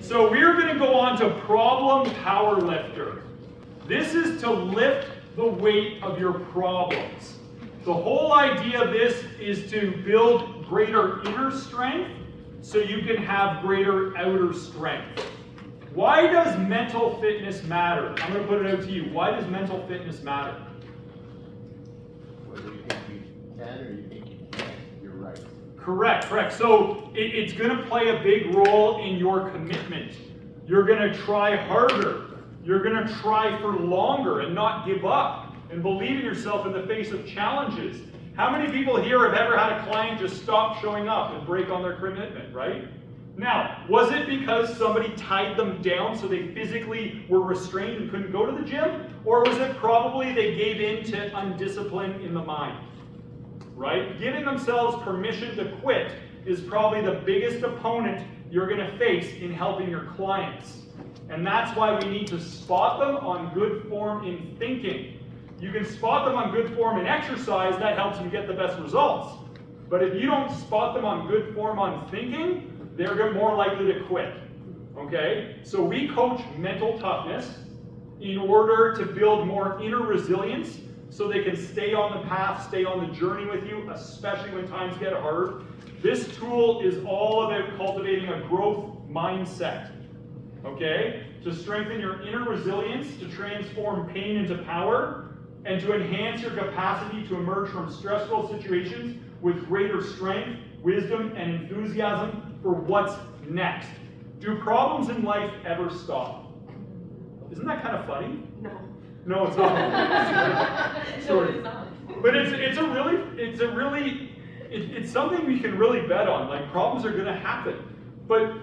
So we're going to go on to problem powerlifter. This is to lift the weight of your problems. The whole idea of this is to build greater inner strength so you can have greater outer strength. Why does mental fitness matter? I'm going to put it out to you. Why does mental fitness matter? Whether you think you can or you think you can't, you're right. Correct. So it's going to play a big role in your commitment. You're going to try harder. You're going to try for longer and not give up and believe in yourself in the face of challenges. How many people here have ever had a client just stop showing up and break on their commitment, right? Now, was it because somebody tied them down so they physically were restrained and couldn't go to the gym? Or was it probably they gave in to undiscipline in the mind? Right? Giving themselves permission to quit is probably the biggest opponent you're going to face in helping your clients. And that's why we need to spot them on good form in thinking. You can spot them on good form in exercise, that helps you get the best results. But if you don't spot them on good form on thinking, they're more likely to quit. Okay? So we coach mental toughness in order to build more inner resilience so they can stay on the path, stay on the journey with you, especially when times get hard. This tool is all about cultivating a growth mindset. Okay? To strengthen your inner resilience, to transform pain into power, and to enhance your capacity to emerge from stressful situations with greater strength, wisdom, and enthusiasm for what's next. Do problems in life ever stop? Isn't that kind of funny? No. No, it's not. No, it's not. But it's something we can really bet on. Like, problems are going to happen. But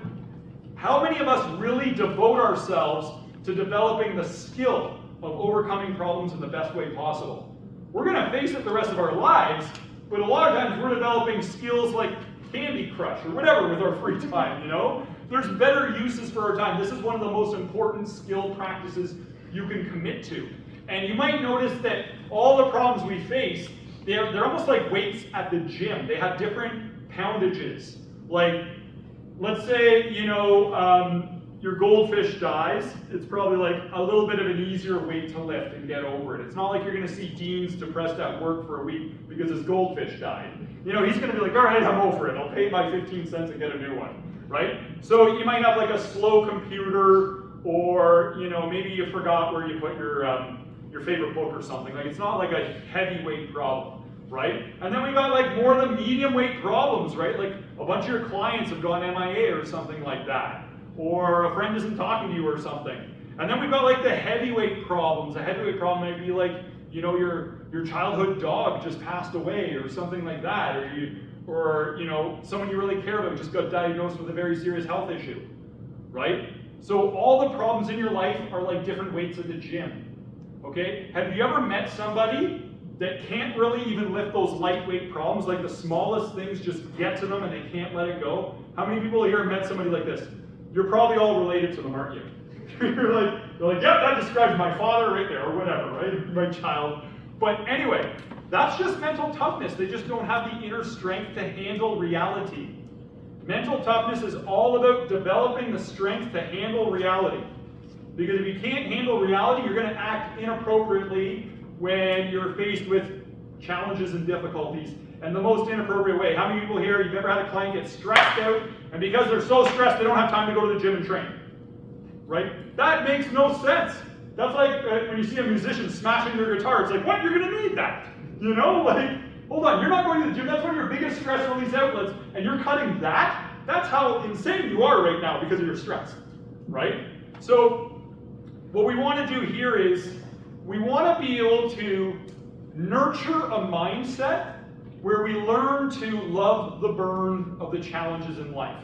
how many of us really devote ourselves to developing the skill of overcoming problems in the best way possible? We're going to face it the rest of our lives, but a lot of times we're developing skills like Candy Crush or whatever with our free time, you know? There's better uses for our time. This is one of the most important skill practices you can commit to. And you might notice that all the problems we face, they're almost like weights at the gym. They have different poundages. Like, let's say, your goldfish dies. It's probably like a little bit of an easier weight to lift and get over it. It's not like you're going to see Dean's depressed at work for a week because his goldfish died. He's going to be like, all right, I'm over it. I'll pay my 15 cents and get a new one, right? So you might have like a slow computer, or maybe you forgot where you put your favorite book or something. Like, it's not like a heavyweight problem, right? And then we got like more of the medium weight problems, right? Like a bunch of your clients have gone MIA or something like that, or a friend isn't talking to you or something. And then we've got like the heavyweight problems. A heavyweight problem might be like, your childhood dog just passed away or something like that, or someone you really care about just got diagnosed with a very serious health issue, right? So all the problems in your life are like different weights at the gym, okay? Have you ever met somebody that can't really even lift those lightweight problems, like the smallest things just get to them and they can't let it go? How many people here have met somebody like this? You're probably all related to them, aren't you? You're like, yep, that describes my father right there, or whatever, right? My child. But anyway, that's just mental toughness. They just don't have the inner strength to handle reality. Mental toughness is all about developing the strength to handle reality. Because if you can't handle reality, you're going to act inappropriately when you're faced with challenges and difficulties. And the most inappropriate way. How many people here, you've ever had a client get stressed out, and because they're so stressed, they don't have time to go to the gym and train? Right? That makes no sense. That's like when you see a musician smashing their guitar. It's like, what? You're going to need that. Like, hold on, you're not going to the gym. That's one of your biggest stress release outlets, and you're cutting that? That's how insane you are right now because of your stress, right? So what we want to do here is we want to be able to nurture a mindset where we learn to love the burn of the challenges in life.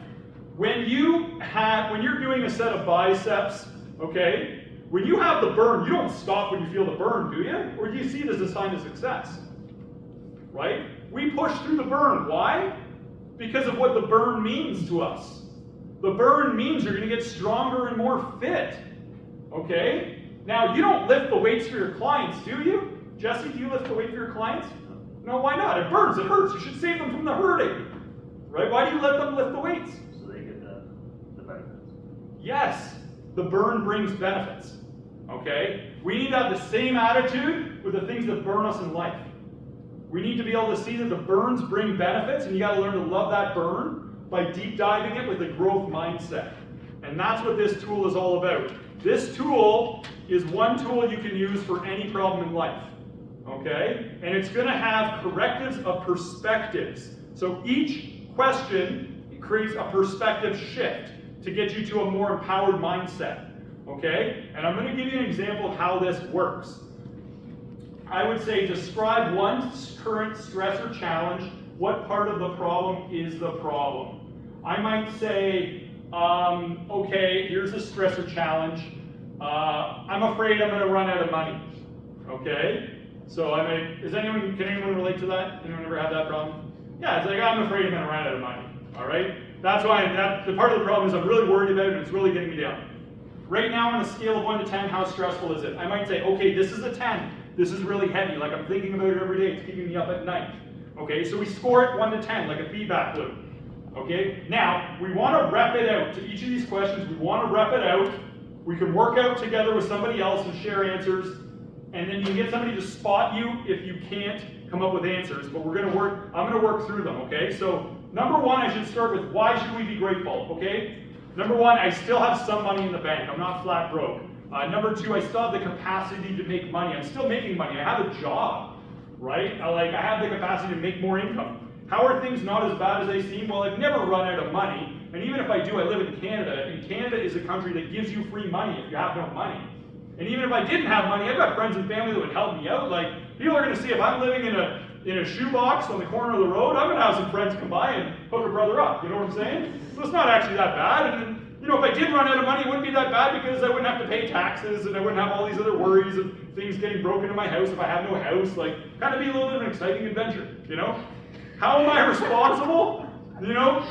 When you're doing a set of biceps, okay, when you have the burn, you don't stop when you feel the burn, do you? Or do you see it as a sign of success? Right? We push through the burn. Why? Because of what the burn means to us. The burn means you're going to get stronger and more fit. Okay? Now, you don't lift the weights for your clients, do you? Jesse, do you lift the weight for your clients? No, why not? It burns, it hurts. You should save them from the hurting. Right? Why do you let them lift the weights? So they get the benefits. Yes, the burn brings benefits, okay? We need to have the same attitude with the things that burn us in life. We need to be able to see that the burns bring benefits, and you got to learn to love that burn by deep diving it with a growth mindset. And that's what this tool is all about. This tool is one tool you can use for any problem in life, okay? And it's going to have correctives of perspectives. So each question creates a perspective shift to get you to a more empowered mindset, okay? And I'm going to give you an example of how this works. I would say describe one current stress or challenge. What part of the problem is the problem? I might say, okay, here's a stressor challenge. I'm afraid I'm going to run out of money. Okay? So can anyone relate to that? Anyone ever had that problem? Yeah, it's like, I'm afraid I'm going to run out of money. All right? That's why the part of the problem is I'm really worried about it and it's really getting me down. Right now on a scale of 1 to 10, how stressful is it? I might say, okay, this is a 10. This is really heavy. Like I'm thinking about it every day. It's keeping me up at night. Okay, so we score it 1 to 10, like a feedback loop. Okay, now we want to rep it out. To each of these questions, we want to rep it out. We can work out together with somebody else and share answers. And then you can get somebody to spot you if you can't come up with answers. But I'm going to work through them, okay? So number 1, I should start with why should we be grateful, okay? Number 1, I still have some money in the bank. I'm not flat broke. Number 2, I still have the capacity to make money. I'm still making money. I have a job, right? I have the capacity to make more income. How are things not as bad as they seem? Well, I've never run out of money. And even if I do, I live in Canada. And Canada is a country that gives you free money if you have no money. And even if I didn't have money, I've got friends and family that would help me out. Like, people are going to see if I'm living in a shoebox on the corner of the road, I'm going to have some friends come by and hook a brother up. You know what I'm saying? So it's not actually that bad. And you know, if I did run out of money, it wouldn't be that bad because I wouldn't have to pay taxes and I wouldn't have all these other worries of things getting broken in my house if I have no house. Like, kind of be a little bit of an exciting adventure, you know? How am I responsible? You know?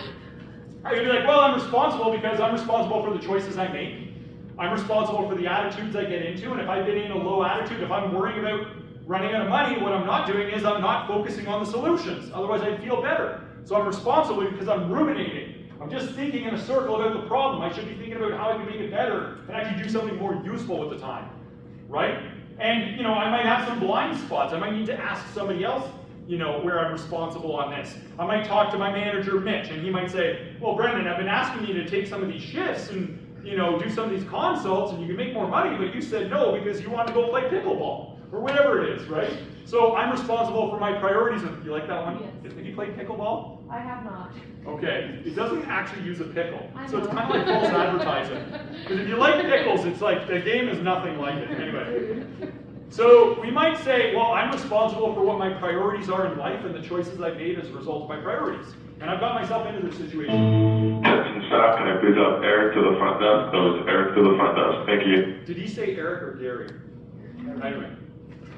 I'd be like, well, I'm responsible because I'm responsible for the choices I make. I'm responsible for the attitudes I get into, and if I've been in a low attitude, if I'm worrying about running out of money, what I'm not doing is I'm not focusing on the solutions. Otherwise, I'd feel better. So I'm responsible because I'm ruminating. I'm just thinking in a circle about the problem. I should be thinking about how I can make it better and actually do something more useful with the time, right? And, you know, I might have some blind spots. I might need to ask somebody else, you know, where I'm responsible on this. I might talk to my manager, Mitch, and he might say, well, Brendan, I've been asking you to take some of these shifts and, you know, do some of these consults and you can make more money, but you said no because you want to go play pickleball or whatever it is, right? So I'm responsible for my priorities. You like that one? Yes. Have you played pickleball? I have not. Okay, it doesn't actually use a pickle, I so it's know. kind of like false advertising. Because if you like pickles, it's like the game is nothing like it. Anyway, so we might say, well, I'm responsible for what my priorities are in life and the choices I've made as a result of my priorities. And I've got myself into this situation. Captain Staff, can I please have Eric to the front desk? That was Eric to the front desk. Thank you. Did he say Eric or Gary? Anyway.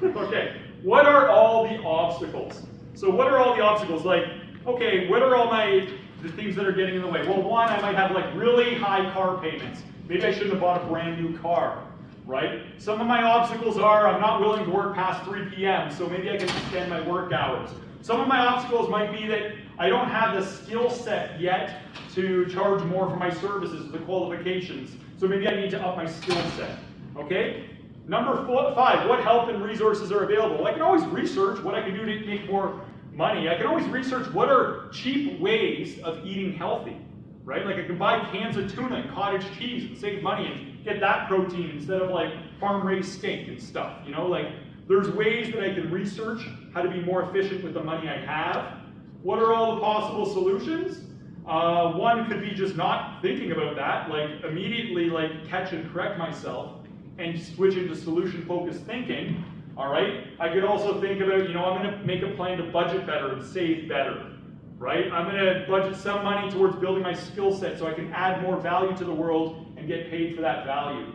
Okay, what are all the obstacles? So what are all the obstacles? Like, okay, what are all the things that are getting in the way? Well, one, I might have like really high car payments. Maybe I shouldn't have bought a brand new car, right? Some of my obstacles are I'm not willing to work past 3 p.m., so maybe I can extend my work hours. Some of my obstacles might be that I don't have the skill set yet to charge more for my services, the qualifications. So maybe I need to up my skill set, okay? Number 5, what help and resources are available? I can always research what I can do to make more money. I can always research what are cheap ways of eating healthy, right? Like I can buy cans of tuna and cottage cheese and save money and get that protein instead of like farm-raised steak and stuff, you know? Like there's ways that I can research how to be more efficient with the money I have. What are all the possible solutions? One could be just not thinking about that, like immediately like catch and correct myself and switch into solution-focused thinking, all right? I could also think about, you know, I'm gonna make a plan to budget better and save better, right? I'm gonna budget some money towards building my skill set so I can add more value to the world and get paid for that value,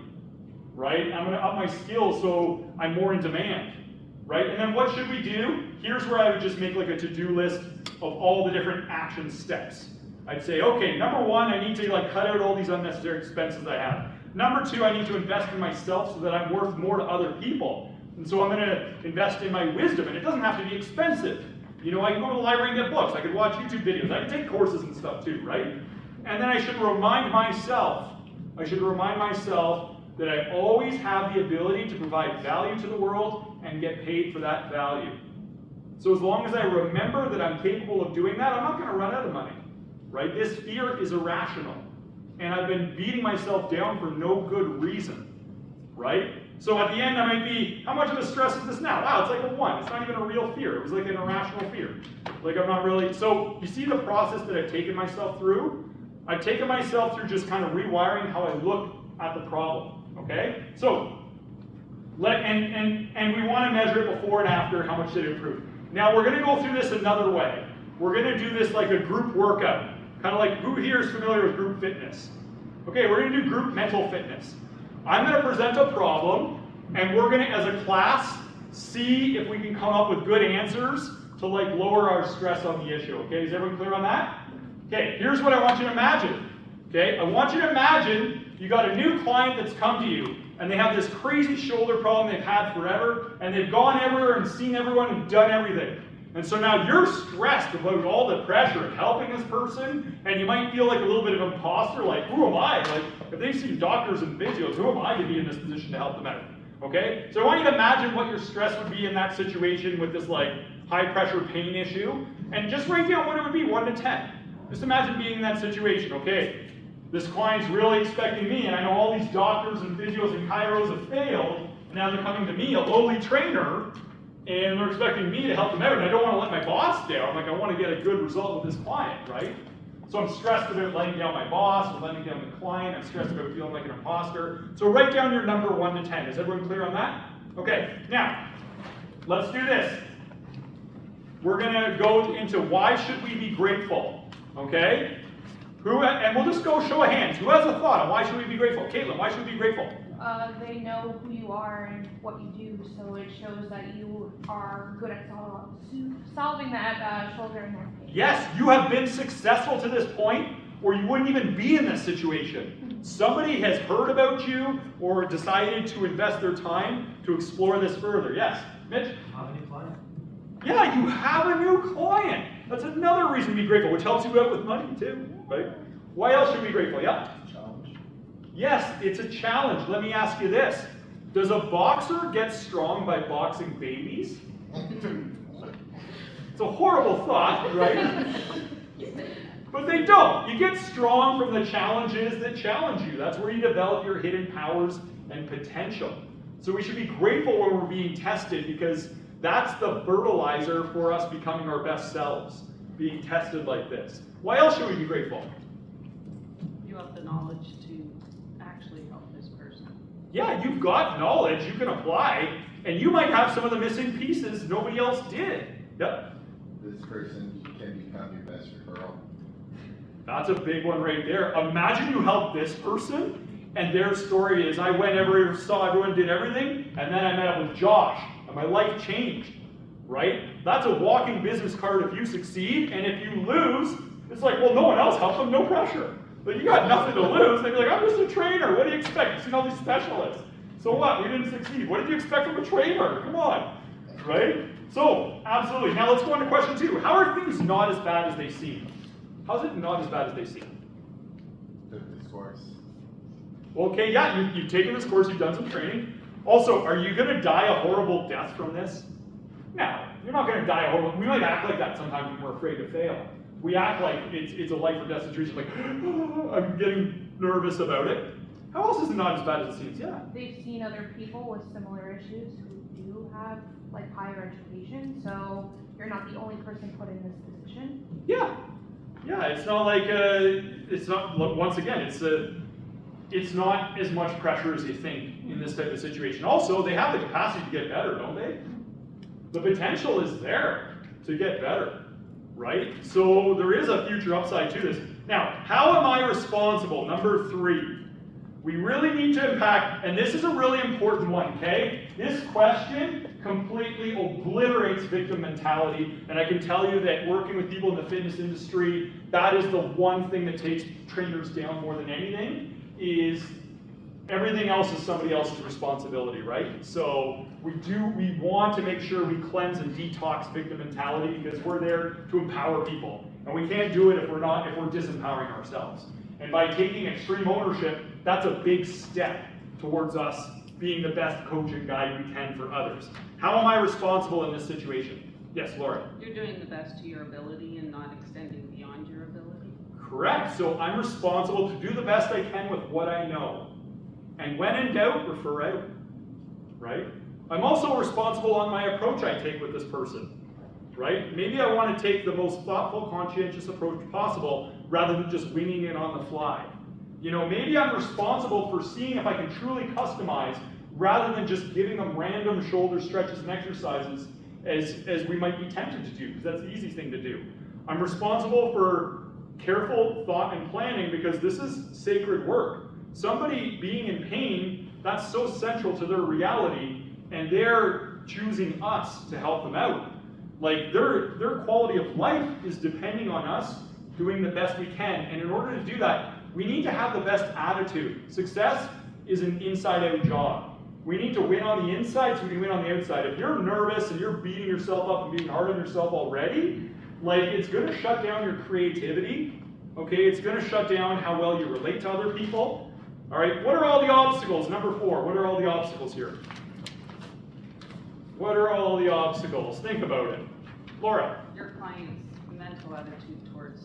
right? I'm gonna up my skills so I'm more in demand, right? And then what should we do? Here's where I would just make like a to-do list of all the different action steps. I'd say, okay, number 1, I need to like cut out all these unnecessary expenses I have. Number 2, I need to invest in myself so that I'm worth more to other people. And so I'm going to invest in my wisdom, and it doesn't have to be expensive. You know, I can go to the library and get books. I can watch YouTube videos. I can take courses and stuff too, right? And then I should remind myself I should remind myself that I always have the ability to provide value to the world and get paid for that value. So as long as I remember that I'm capable of doing that, I'm not going to run out of money, right? This fear is irrational, and I've been beating myself down for no good reason, right? So at the end, I might be, how much of a stress is this now? Wow, it's like a 1. It's not even a real fear. It was like an irrational fear. Like I'm not really, so you see the process that I've taken myself through? I've taken myself through just kind of rewiring how I look at the problem, okay? So, and we want to measure it before and after, how much did it improve. Now we're going to go through this another way. We're going to do this like a group workout. Kind of like, who here is familiar with group fitness? Okay, we're going to do group mental fitness. I'm going to present a problem, and we're going to, as a class, see if we can come up with good answers to like lower our stress on the issue. Okay, is everyone clear on that? Okay, here's what I want you to imagine. Okay, I want you to imagine you got a new client that's come to you, and they have this crazy shoulder problem they've had forever, and they've gone everywhere and seen everyone and done everything. And so now you're stressed about all the pressure of helping this person, and you might feel like a little bit of imposter, like, who am I? Like, if they've seen doctors and physios, who am I to be in this position to help them out? Okay? So I want you to imagine what your stress would be in that situation with this, like, high pressure pain issue, and just write down what it would be, 1 to 10. Just imagine being in that situation, okay? This client's really expecting me, and I know all these doctors and physios and chiros have failed, and now they're coming to me, a lowly trainer, and they're expecting me to help them out, and I don't want to let my boss down. Like, I want to get a good result with this client, right? So I'm stressed about letting down my boss, or letting down the client. I'm stressed about feeling like an imposter. So write down your number 1 to 10. Is everyone clear on that? Okay, now, let's do this. We're going to go into why should we be grateful, okay? And we'll just go show of hands. Who has a thought on why should we be grateful? Caitlin, why should we be grateful? They know who you are and what you do, so it shows that you are good at solving that shoulder and neck pain. Yes, you have been successful to this point, or you wouldn't even be in this situation. Somebody has heard about you or decided to invest their time to explore this further. Yes, Mitch? How many clients? Yeah, you have a new client. That's another reason to be grateful, which helps you out with money too, right? Why else should we be grateful? Yeah? Challenge. Yes, it's a challenge. Let me ask you this. Does a boxer get strong by boxing babies? It's a horrible thought, right? But they don't. You get strong from the challenges that challenge you. That's where you develop your hidden powers and potential. So we should be grateful when we're being tested, because that's the fertilizer for us becoming our best selves, being tested like this. Why else should we be grateful? You have the knowledge to actually help this person. Yeah, you've got knowledge you can apply, and you might have some of the missing pieces nobody else did. Yep. This person can become your best referral. That's a big one right there. Imagine you help this person, and their story is, I went everywhere, saw everyone, did everything, and then I met up with Josh, and my life changed, right? That's a walking business card if you succeed, and if you lose, it's like, well, no one else helped them, no pressure. But you got nothing to lose. They'd be like, I'm just a trainer. What do you expect? You've seen all these specialists. So what? We didn't succeed. What did you expect from a trainer? Come on, right? So, absolutely. Now let's go on to question 2. How are things not as bad as they seem? How's it not as bad as they seem? Took this course. Okay, yeah, you've taken this course, you've done some training. Also, are you going to die a horrible death from this? No, you're not going to die a horrible. We might act like that sometimes when we're afraid to fail. We act like it's a life or death situation, like, oh, I'm getting nervous about it. How else is it not as bad as it seems? Yeah. They've seen other people with similar issues who do have like higher education, so you're not the only person put in this position. Yeah. Yeah, it's not like, it's not, look, once again, it's not as much pressure as you think in this type of situation. Also, they have the capacity to get better, don't they? The potential is there to get better, right? So there is a future upside to this. Now, how am I responsible? Number 3. We really need to impact, and this is a really important one, okay? This question completely obliterates victim mentality, and I can tell you that working with people in the fitness industry, that is the one thing that takes trainers down more than anything, is everything else is somebody else's responsibility, right? So we want to make sure we cleanse and detox victim mentality, because we're there to empower people, and we can't do it if we're disempowering ourselves. And by taking extreme ownership, that's a big step towards us being the best coach and guide we can for others. How am I responsible in this situation? Yes, Laura? You're doing the best to your ability and not extending beyond your ability. Correct. So I'm responsible to do the best I can with what I know. And when in doubt, refer out. Right? I'm also responsible on my approach I take with this person. Right? Maybe I want to take the most thoughtful, conscientious approach possible rather than just winging it on the fly. You know, maybe I'm responsible for seeing if I can truly customize rather than just giving them random shoulder stretches and exercises as we might be tempted to do, because that's the easy thing to do. I'm responsible for careful thought and planning because this is sacred work. Somebody being in pain, that's so central to their reality, and they're choosing us to help them out. Like their quality of life is depending on us doing the best we can, and in order to do that, we need to have the best attitude. Success is an inside-out job. We need to win on the inside so we can win on the outside. If you're nervous and you're beating yourself up and being hard on yourself already, like it's going to shut down your creativity. Okay, it's going to shut down how well you relate to other people. All right, what are all the obstacles? Number 4, what are all the obstacles here? What are all the obstacles? Think about it. Laura? Your client's mental attitude towards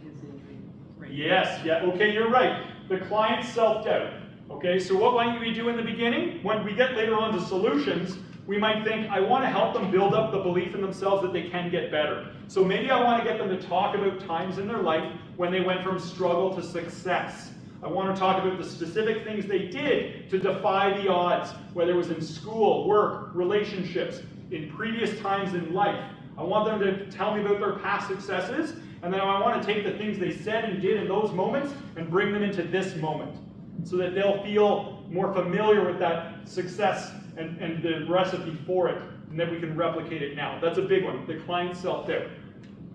his injury. Right? Yes, yeah, okay, you're right. The client's self-doubt. Okay, so what might we do in the beginning? When we get later on to solutions, we might think, I want to help them build up the belief in themselves that they can get better. So maybe I want to get them to talk about times in their life when they went from struggle to success. I want to talk about the specific things they did to defy the odds, whether it was in school, work, relationships, in previous times in life. I want them to tell me about their past successes, and then I want to take the things they said and did in those moments and bring them into this moment, so that they'll feel more familiar with that success and the recipe for it, and that we can replicate it now. That's a big one, the client's self-doubt.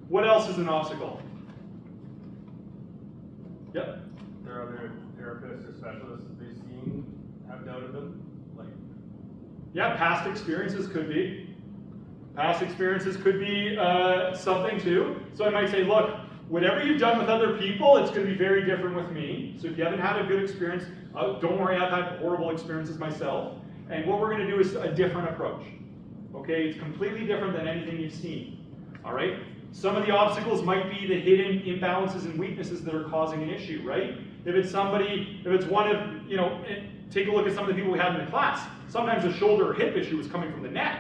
What else is an obstacle? Yep. There are other therapists or specialists that they've seen have doubted them? Like, yeah, past experiences could be. Past experiences could be something too. So I might say, look, whatever you've done with other people, it's going to be very different with me. So if you haven't had a good experience, don't worry, I've had horrible experiences myself. And what we're going to do is a different approach. Okay, it's completely different than anything you've seen. All right? Some of the obstacles might be the hidden imbalances and weaknesses that are causing an issue, right? If it's one of, you know, take a look at some of the people we had in the class. Sometimes a shoulder or hip issue was coming from the neck,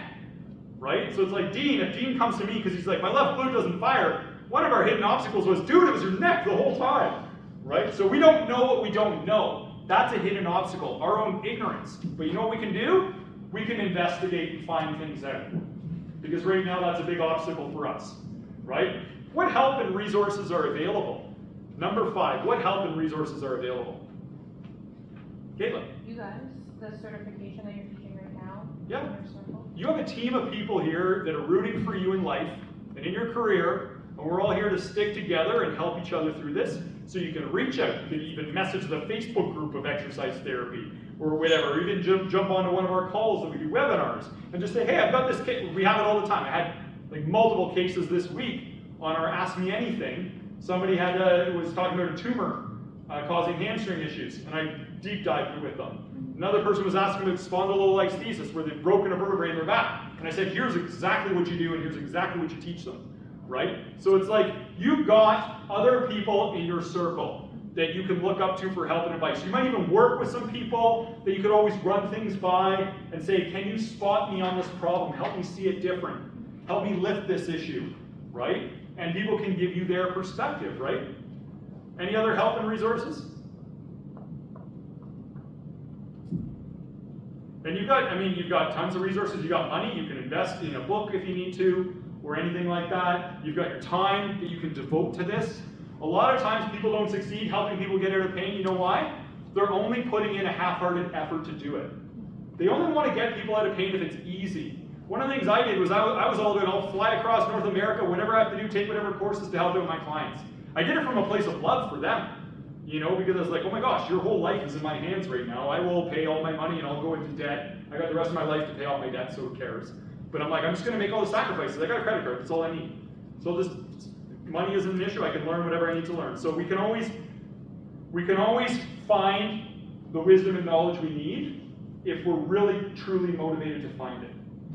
right? So it's like Dean, if Dean comes to me because he's like, my left glute doesn't fire, one of our hidden obstacles was, dude, it was your neck the whole time, right? So we don't know what we don't know. That's a hidden obstacle, our own ignorance. But you know what we can do? We can investigate and find things out. Because right now that's a big obstacle for us, right? What help and resources are available? Number 5, what help and resources are available? Caitlin? You guys, the certification that you're teaching right now. Yeah. In your circle. You have a team of people here that are rooting for you in life and in your career, and we're all here to stick together and help each other through this. So you can reach out, you can even message the Facebook group of exercise therapy or whatever, or even jump onto one of our calls that we do webinars and just say, hey, I've got this case. We have it all the time. I had like multiple cases this week on our Ask Me Anything. Somebody was talking about a tumor causing hamstring issues, and I deep dived with them. Another person was asking about spondylolisthesis, where they've broken a vertebrae in their back. And I said, here's exactly what you do, and here's exactly what you teach them. Right? So it's like you've got other people in your circle that you can look up to for help and advice. You might even work with some people that you could always run things by and say, can you spot me on this problem? Help me see it different. Help me lift this issue, right? And people can give you their perspective, right? Any other help and resources? And you've got tons of resources. You've got money. You can invest in a book if you need to, or anything like that. You've got your time that you can devote to this. A lot of times people don't succeed helping people get out of pain. You know why? They're only putting in a half-hearted effort to do it. They only want to get people out of pain if it's easy. One of the things I did was I was all about, I'll fly across North America, whatever I have to do, take whatever courses to help out my clients. I did it from a place of love for them. You know, because I was like, oh my gosh, your whole life is in my hands right now. I will pay all my money and I'll go into debt. I got the rest of my life to pay off my debt, so who cares? But I'm like, I'm just going to make all the sacrifices. I got a credit card. That's all I need. So this money isn't an issue. I can learn whatever I need to learn. So we can always find the wisdom and knowledge we need if we're really, truly motivated to find it.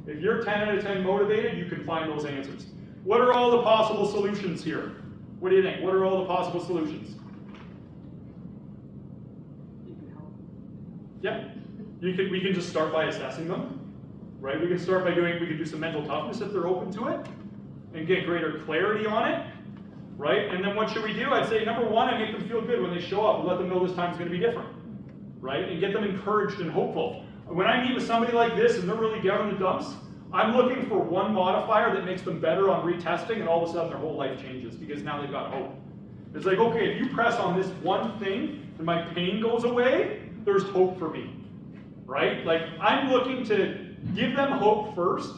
If you're 10 out of 10 motivated, you can find those answers. What are all the possible solutions here? What do you think? What are all the possible solutions? You can help. Yeah, we can just start by assessing them, right? We can start by we can do some mental toughness if they're open to it, and get greater clarity on it, right? And then what should we do? I'd say number one, I make them feel good when they show up and let them know this time's gonna be different, right? And get them encouraged and hopeful. When I meet with somebody like this and they're really down in the dumps, I'm looking for one modifier that makes them better on retesting, and all of a sudden their whole life changes because now they've got hope. It's like, okay, if you press on this one thing and my pain goes away, there's hope for me, right? Like, I'm looking to give them hope first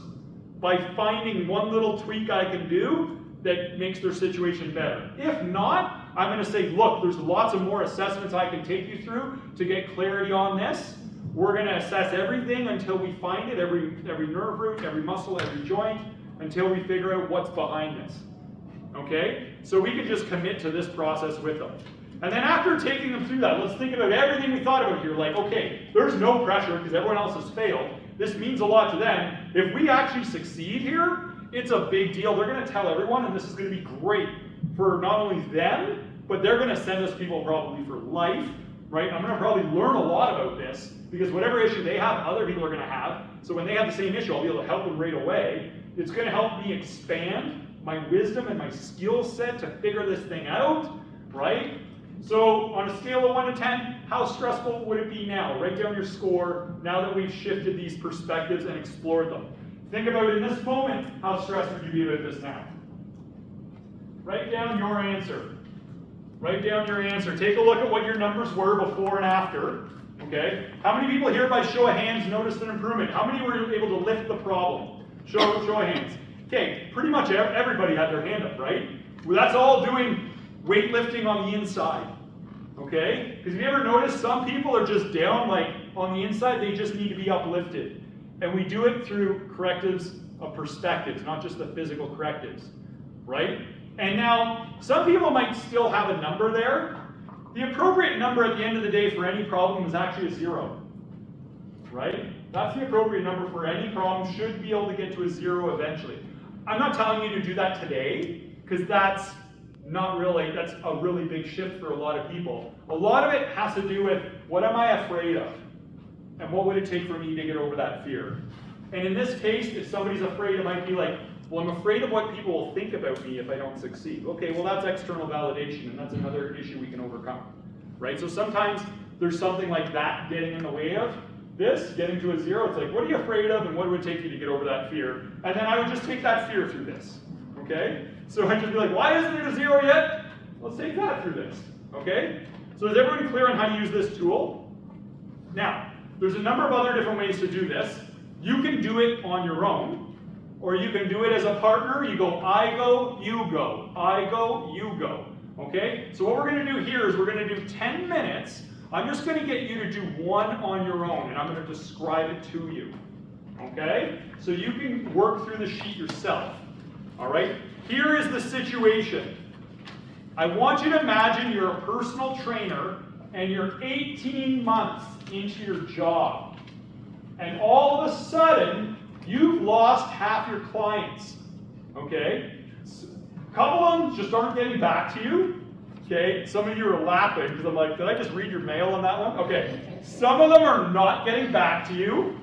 by finding one little tweak I can do that makes their situation better. If not, I'm gonna say, look, there's lots of more assessments I can take you through to get clarity on this. We're gonna assess everything until we find it, every nerve root, every muscle, every joint, until we figure out what's behind this, okay? So we can just commit to this process with them. And then after taking them through that, let's think about everything we thought about here. Like, okay, there's no pressure because everyone else has failed. This means a lot to them. If we actually succeed here, it's a big deal. They're gonna tell everyone, and this is gonna be great for not only them, but they're gonna send us people probably for life, right? I'm gonna probably learn a lot about this because whatever issue they have, other people are gonna have. So when they have the same issue, I'll be able to help them right away. It's gonna help me expand my wisdom and my skill set to figure this thing out, right? So on a scale of 1 to 10, how stressful would it be now? Write down your score now that we've shifted these perspectives and explored them. Think about in this moment, how stressed would you be about this now? Write down your answer. Write down your answer. Take a look at what your numbers were before and after. Okay? How many people here by show of hands noticed an improvement? How many were able to lift the problem? Show of hands. Okay, pretty much everybody had their hand up, right? Well, that's all doing weightlifting on the inside. Okay? Because you ever notice some people are just down, like on the inside, they just need to be uplifted. And we do it through correctives of perspectives, not just the physical correctives. Right? And now, some people might still have a number there. The appropriate number at the end of the day for any problem is actually a 0. Right? That's the appropriate number for any problem. Should be able to get to a 0 eventually. I'm not telling you to do that today, because that's a really big shift for a lot of people. A lot of it has to do with, what am I afraid of? And what would it take for me to get over that fear? And in this case, if somebody's afraid, it might be like, well, I'm afraid of what people will think about me if I don't succeed. Okay, well, that's external validation, and that's another issue we can overcome, right? So sometimes there's something like that getting in the way of this, getting to a 0. It's like, what are you afraid of, and what would it take you to get over that fear? And then I would just take that fear through this, okay? So I'd just be like, why isn't it a 0 yet? Let's take that through this, okay? So is everyone clear on how to use this tool? Now, there's a number of other different ways to do this. You can do it on your own, or you can do it as a partner. You go, I go, you go. I go, you go. Okay? So what we're going to do here is we're going to do 10 minutes. I'm just going to get you to do one on your own, and I'm going to describe it to you. Okay? So you can work through the sheet yourself. All right? Here is the situation. I want you to imagine you're a personal trainer, and you're 18 months into your job. And all of a sudden, you've lost half your clients, okay? A couple of them just aren't getting back to you, okay? Some of you are laughing because I'm like, did I just read your mail on that one? Okay, some of them are not getting back to you.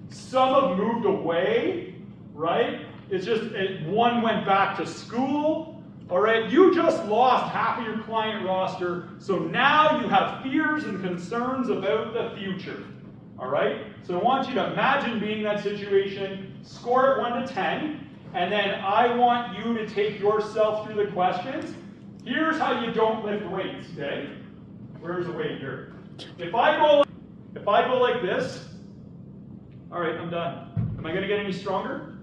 Some have moved away, right? It's just, one went back to school, all right? You just lost half of your client roster, so now you have fears and concerns about the future. All right? So I want you to imagine being in that situation, score it 1 to 10, and then I want you to take yourself through the questions. Here's how you don't lift weights, okay? Where's the weight here? If I go like this, all right, I'm done. Am I going to get any stronger?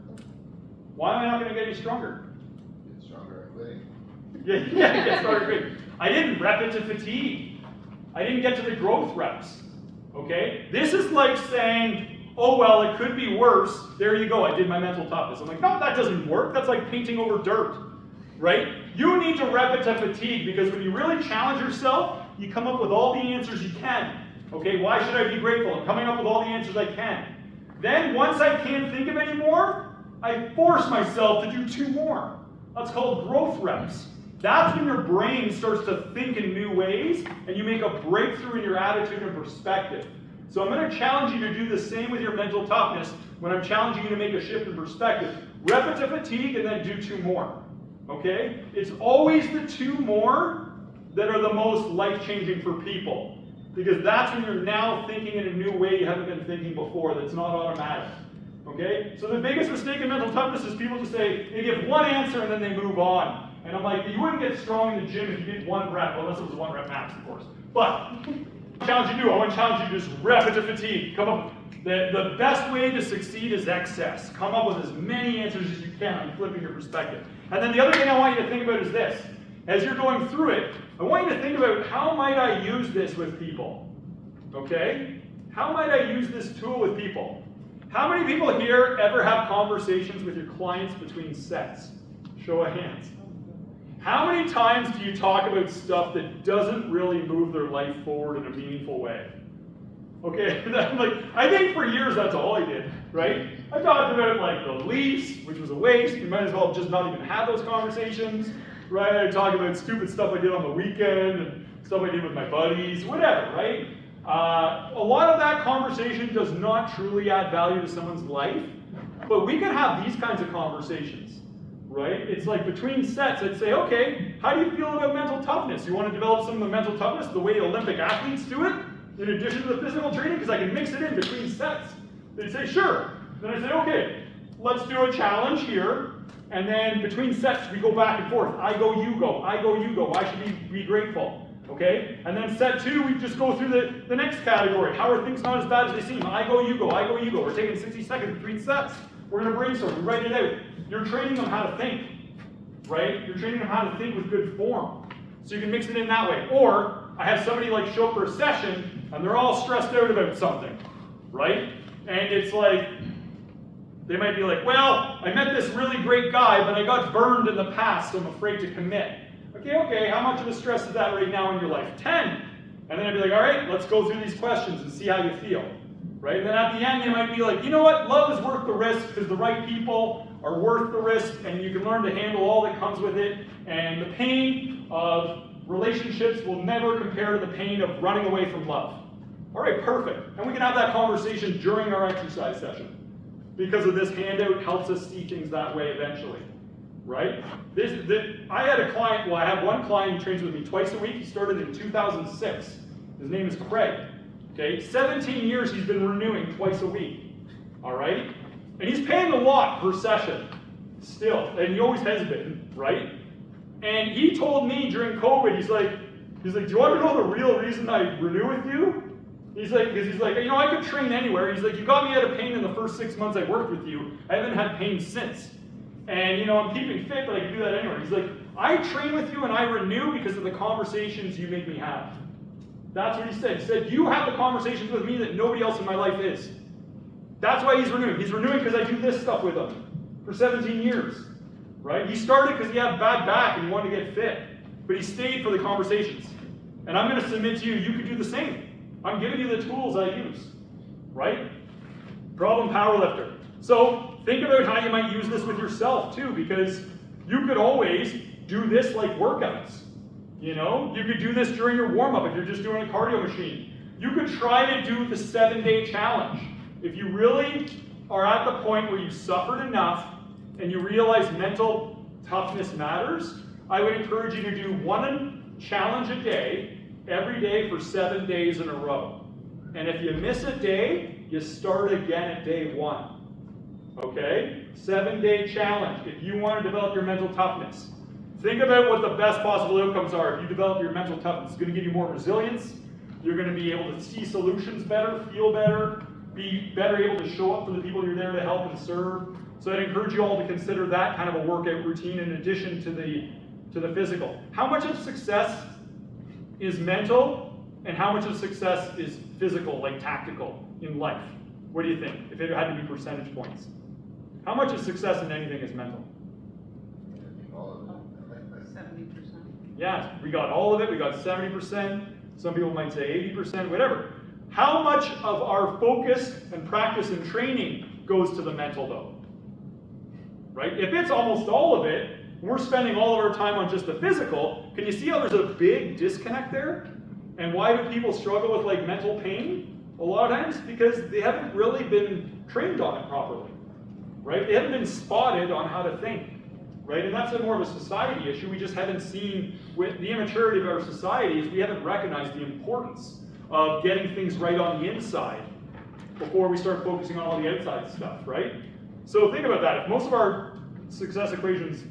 Why am I not going to get any stronger? Get stronger at quitting. Yeah, get stronger quick. I didn't rep it to fatigue. I didn't get to the growth reps. Okay? This is like saying, oh, well, it could be worse. There you go. I did my mental toughness. I'm like, no, that doesn't work. That's like painting over dirt, right? You need to rep it to fatigue, because when you really challenge yourself, you come up with all the answers you can. Okay, why should I be grateful? I'm coming up with all the answers I can. Then, once I can't think of any more, I force myself to do 2 more. That's called growth reps. That's when your brain starts to think in new ways, and you make a breakthrough in your attitude and perspective. So I'm going to challenge you to do the same with your mental toughness when I'm challenging you to make a shift in perspective. Rep it to fatigue and then do 2 more. Okay? It's always the 2 more that are the most life-changing for people. Because that's when you're now thinking in a new way you haven't been thinking before, that's not automatic. Okay? So the biggest mistake in mental toughness is people just say, they give 1 answer and then they move on. And I'm like, you wouldn't get strong in the gym if you did 1 rep, unless it was 1 rep max, of course. But, challenge you to do, I want to challenge you to just rep it to fatigue. Come up. The best way to succeed is excess. Come up with as many answers as you can on flipping your perspective. And then the other thing I want you to think about is this. As you're going through it, I want you to think about how might I use this with people? Okay? How might I use this tool with people? How many people here ever have conversations with your clients between sets? Show of hands. How many times do you talk about stuff that doesn't really move their life forward in a meaningful way? Okay, I think for years that's all I did, right? I talked about like the Leafs, which was a waste. You might as well just not even have those conversations, right? I talk about stupid stuff I did on the weekend and stuff I did with my buddies, whatever, right? A lot of that conversation does not truly add value to someone's life, but we can have these kinds of conversations, right? It's like between sets, I'd say, okay, how do you feel about mental toughness? You want to develop some of the mental toughness the way Olympic athletes do it, in addition to the physical training, because I can mix it in between sets. They'd say, sure. Then I say, okay, let's do a challenge here, and then between sets, we go back and forth. I go, you go. I go, you go. Why should we be grateful? Okay? And then set 2, we just go through the next category. How are things not as bad as they seem? I go, you go. I go, you go. We're taking 60 seconds between sets. We're going to brainstorm. We write it out. You're training them how to think, right? You're training them how to think with good form. So you can mix it in that way. Or I have somebody like show up for a session, and they're all stressed out about something, right? And it's like, they might be like, well, I met this really great guy, but I got burned in the past, so I'm afraid to commit. Okay, how much of a stress is that right now in your life? 10. And then I'd be like, all right, let's go through these questions and see how you feel. Right? And then at the end, they might be like, you know what? Love is worth the risk because the right people are worth the risk, and you can learn to handle all that comes with it. And the pain of relationships will never compare to the pain of running away from love. All right, perfect. And we can have that conversation during our exercise session, because of this handout helps us see things that way eventually. Right? I had a client, well, I have one client who trains with me twice a week. He started in 2006. His name is Craig. Okay, 17 years he's been renewing twice a week. All right? And he's paying a lot per session still, and he always has been, right? And he told me during COVID, he's like, do you want to know the real reason I renew with you? He's like, you know, I could train anywhere. He's like, you got me out of pain in the first 6 months I worked with you. I haven't had pain since. And, you know, I'm keeping fit, but I can do that anywhere. He's like, I train with you and I renew because of the conversations you make me have. That's what he said. He said, you have the conversations with me that nobody else in my life is. That's why he's renewing. He's renewing because I do this stuff with him for 17 years. Right? He started because he had a bad back and he wanted to get fit. But he stayed for the conversations. And I'm going to submit to you, you could do the same. I'm giving you the tools I use. Right? Problem powerlifter. So think about how you might use this with yourself too, because you could always do this like workouts. You know, you could do this during your warm-up if you're just doing a cardio machine. You could try to do the 7-day challenge. If you really are at the point where you've suffered enough and you realize mental toughness matters, I would encourage you to do one challenge a day, every day for 7 days in a row. And if you miss a day, you start again at day 1. Okay? 7-day challenge if you want to develop your mental toughness. Think about what the best possible outcomes are. If you develop your mental toughness, it's going to give you more resilience. You're going to be able to see solutions better, feel better, be better able to show up for the people you're there to help and serve. So I'd encourage you all to consider that kind of a workout routine in addition to the physical. How much of success is mental and how much of success is physical, like tactical in life? What do you think, if it had to be percentage points? How much of success in anything is mental? All of it. 70%. Yeah, we got all of it. We got 70%. Some people might say 80%, whatever. How much of our focus and practice and training goes to the mental though? Right? If it's almost all of it, and we're spending all of our time on just the physical, can you see how there's a big disconnect there? And why do people struggle with like mental pain a lot of times? Because they haven't really been trained on it properly, right? They haven't been spotted on how to think, right? And that's more of a society issue. We just haven't seen, with the immaturity of our society, is we haven't recognized the importance of getting things right on the inside before we start focusing on all the outside stuff, right? So think about that. If most of our success equation's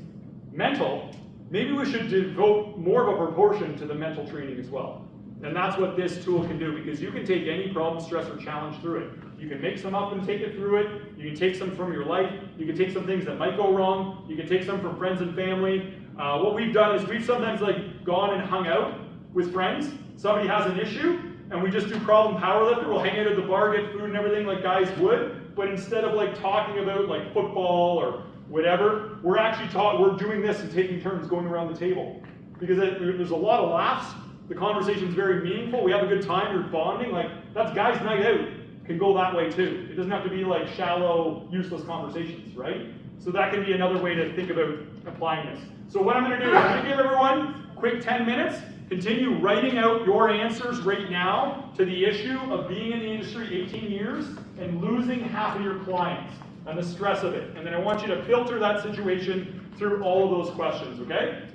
mental, maybe we should devote more of a proportion to the mental training as well. And that's what this tool can do, because you can take any problem, stress, or challenge through it. You can make some up and take it through it. You can take some from your life. You can take some things that might go wrong. You can take some from friends and family. What we've done is we've sometimes like gone and hung out with friends. Somebody has an issue, and we just do problem powerlifter. We'll hang out at the bar, get food and everything like guys would. But instead of like talking about like football or whatever, we're actually we're doing this and taking turns going around the table. Because there's a lot of laughs. The conversation's very meaningful. We have a good time. You're bonding. Like, that's guys' night out. Can go that way too. It doesn't have to be like shallow, useless conversations, right? So that can be another way to think about applying this. So what I'm going to do is I'm going to give everyone a quick 10 minutes. Continue writing out your answers right now to the issue of being in the industry 18 years and losing half of your clients and the stress of it. And then I want you to filter that situation through all of those questions, okay?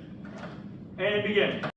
And begin.